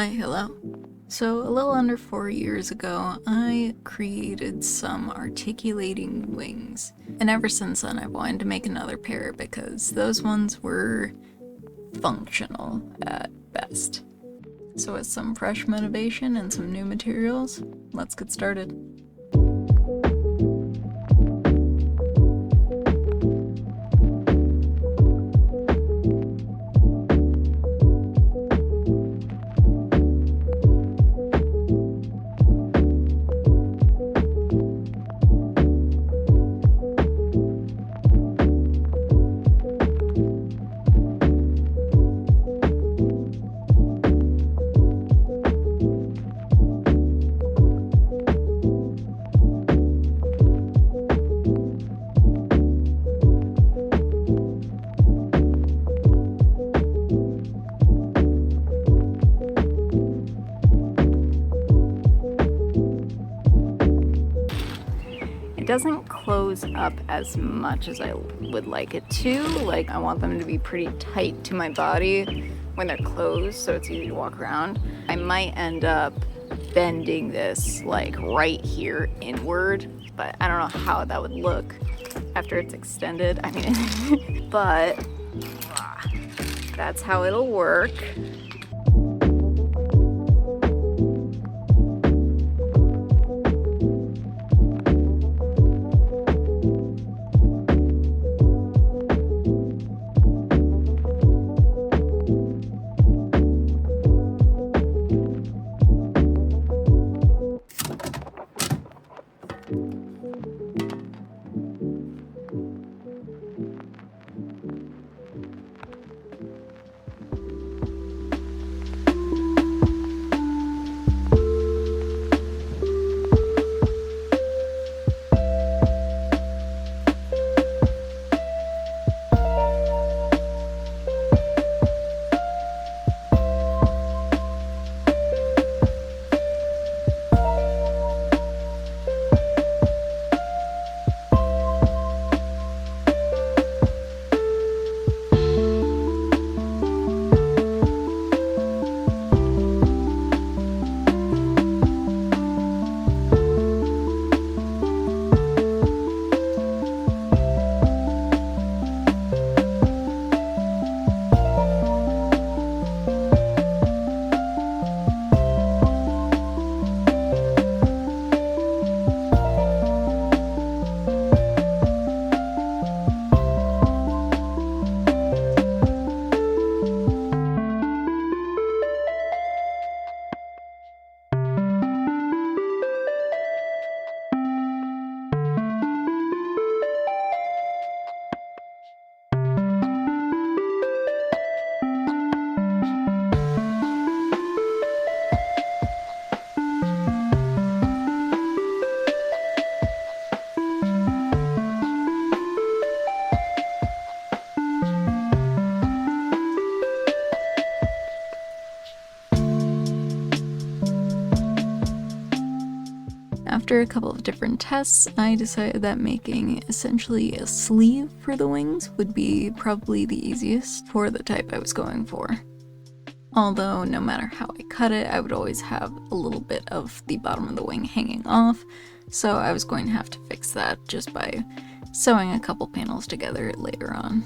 Hi, hello. So, a little under 4 years ago, I created some articulating wings. And ever since then, I've wanted to make another pair because those ones were functional at best. So, with some fresh motivation and some new materials, let's get started. It doesn't close up as much as I would like it to. Like, I want them to be pretty tight to my body when they're closed so it's easy to walk around. I might end up bending this like right here inward, but I don't know how that would look after it's extended. I mean, but that's how it'll work. After a couple of different tests, I decided that making essentially a sleeve for the wings would be probably the easiest for the type I was going for. Although no matter how I cut it, I would always have a little bit of the bottom of the wing hanging off, so I was going to have to fix that just by sewing a couple panels together later on.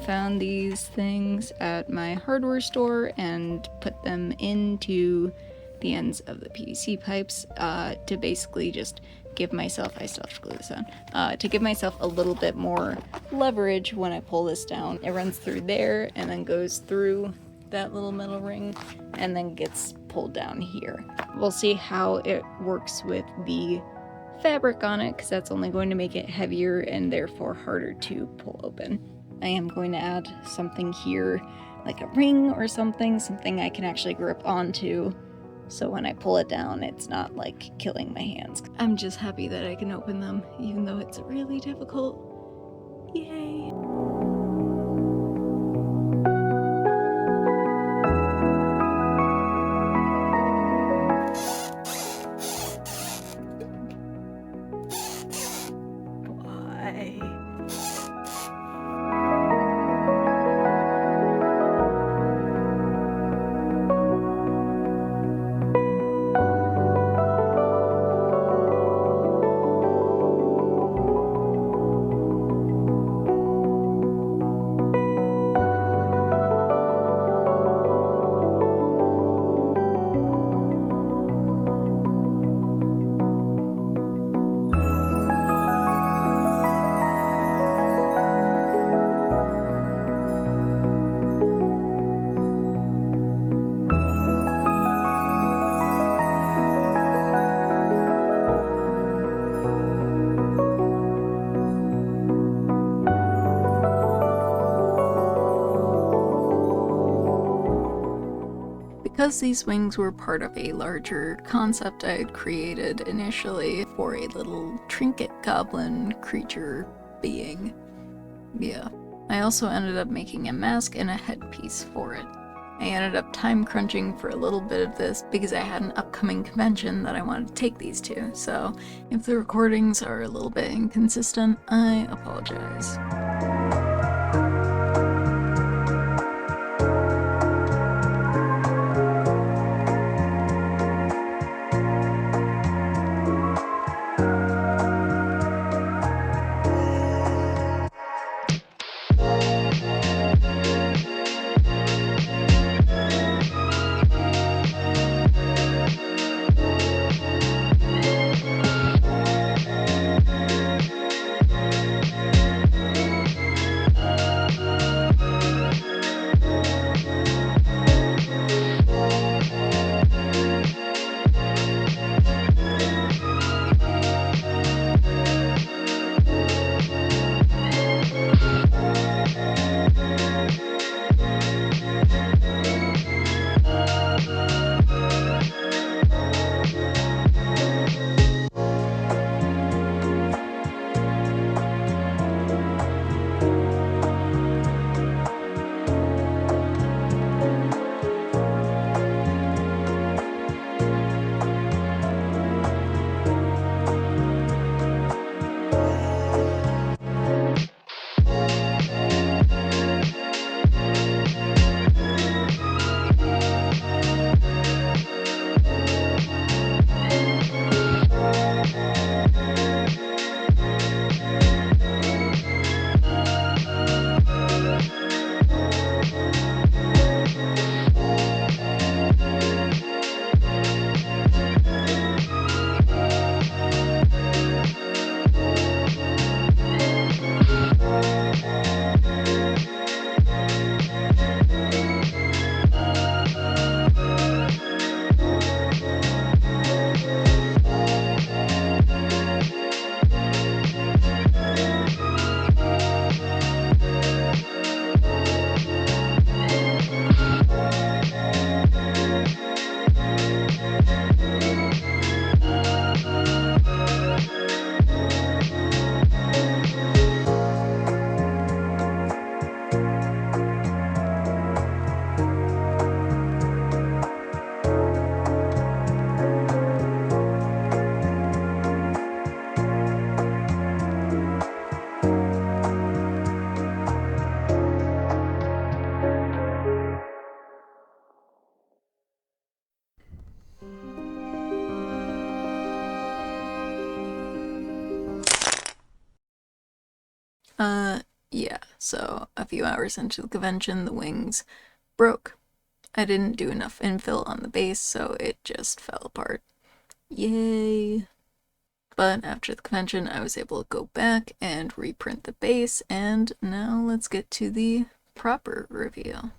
found these things at my hardware store and put them into the ends of the PVC pipes to basically just give myself, I still have to glue this on, to give myself a little bit more leverage when I pull this down. It runs through there and then goes through that little metal ring and then gets pulled down here. We'll see how it works with the fabric on it, because that's only going to make it heavier and therefore harder to pull open. I am going to add something here, like a ring or something I can actually grip onto, so when I pull it down, it's not like killing my hands. I'm just happy that I can open them, even though it's really difficult. Yay! Because these wings were part of a larger concept I had created initially for a little trinket goblin creature being. Yeah. I also ended up making a mask and a headpiece for it. I ended up time crunching for a little bit of this because I had an upcoming convention that I wanted to take these to, so if the recordings are a little bit inconsistent, I apologize. so a few hours into the convention, the wings broke. I didn't do enough infill on the base, so it just fell apart. Yay! But after the convention, I was able to go back and reprint the base, and now let's get to the proper review.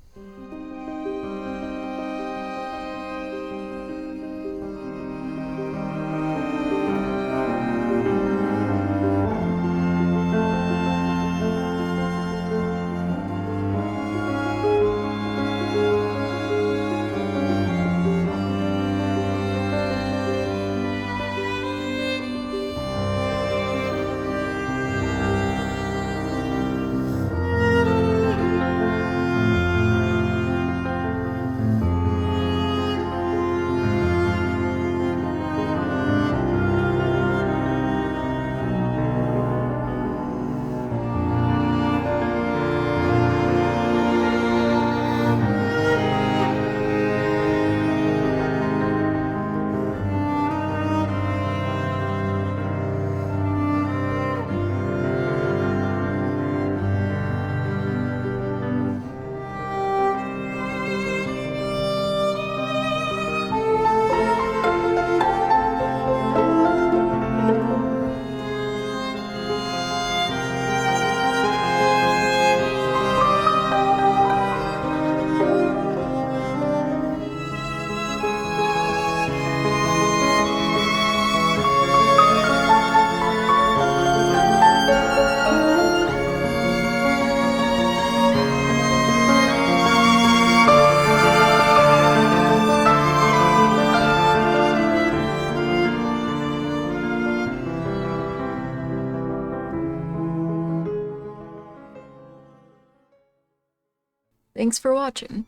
Thanks for watching.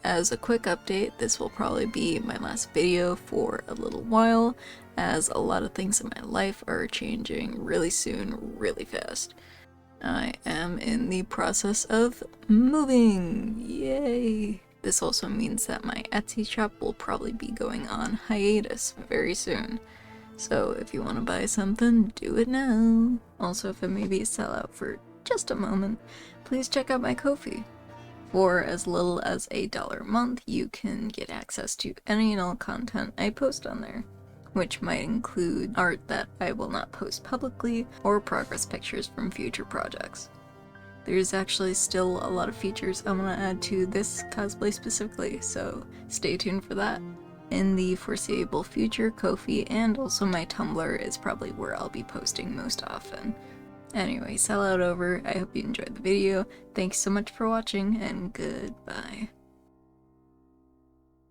As a quick update, this will probably be my last video for a little while, as a lot of things in my life are changing really soon, really fast. I am in the process of moving! Yay! This also means that my Etsy shop will probably be going on hiatus very soon. So if you want to buy something, do it now. Also, if it may be a sellout for just a moment, please check out my Ko-fi. For as little as $1 a month, you can get access to any and all content I post on there, which might include art that I will not post publicly, or progress pictures from future projects. There's actually still a lot of features I want to add to this cosplay specifically, so stay tuned for that. In the foreseeable future, Ko-fi and also my Tumblr is probably where I'll be posting most often. Anyway, sellout over. I hope you enjoyed the video. Thanks so much for watching, and goodbye.